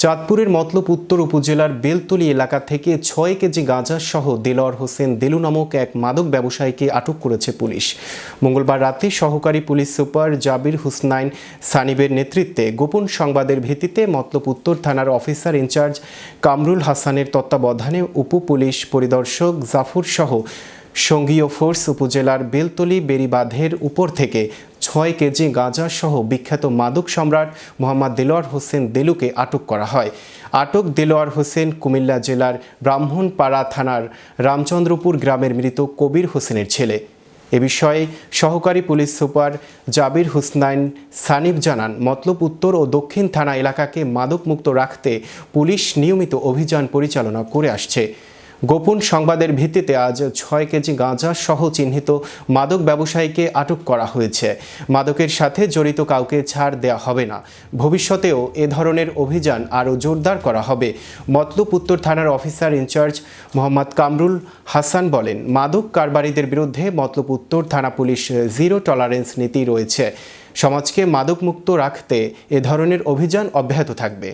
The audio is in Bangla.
চাঁদপুরের মতলব উত্তর উপজেলার বেলতলী এলাকা থেকে ৬ কেজি গাঁজা সহ দেলোয়ার হোসেন দেলু নামক এক মাদক ব্যবসায়ীকে আটক করেছে পুলিশ। মঙ্গলবার রাতে সহকারী পুলিশ সুপার জাবির হুসনাইন সানিবের নেতৃত্বে গোপন সংবাদের ভিত্তিতে মতলব উত্তর থানার অফিসার ইনচার্জ কামরুল হাসানের তত্ত্বাবধানে উপ পুলিশ পরিদর্শক জাফর সহ সঙ্গীয় ফোর্স উপজেলার বেলতলী বেড়িবাঁধের উপর থেকে ৬ কেজি গাঁজা সহ বিখ্যাত মাদক সম্রাট মোহাম্মদ দেলোয়ার হোসেন দেলুকে আটক করা হয়। আটক দেলোয়ার হোসেন কুমিল্লা জেলার ব্রাহ্মণপাড়া থানার রামচন্দ্রপুর গ্রামের মৃত কবির হোসেনের ছেলে। এ বিষয়ে সহকারী পুলিশ সুপার জাবির হুসনাইন সানিব জানান, মতলব উত্তর ও দক্ষিণ থানা এলাকাকে মাদকমুক্ত রাখতে পুলিশ নিয়মিত অভিযান পরিচালনা করে আসছে। গোপন সংবাদের ভিত্তিতে আজ ৬ কেজি গাঁজা সহ চিহ্নিত মাদক ব্যবসায়ীকে আটক করা হয়েছে। মাদকের সাথে জড়িত কাউকে ছাড় দেওয়া হবে না। ভবিষ্যতেও এ ধরনের অভিযান আরও জোরদার করা হবে। মতলব উত্তর থানার অফিসার ইনচার্জ মোহাম্মদ কামরুল হাসান বলেন, মাদক কারবারিদের বিরুদ্ধে মতলব উত্তর থানা পুলিশ জিরো টলারেন্স নীতি রয়েছে। সমাজকে মাদকমুক্ত রাখতে এ ধরনের অভিযান অব্যাহত থাকবে।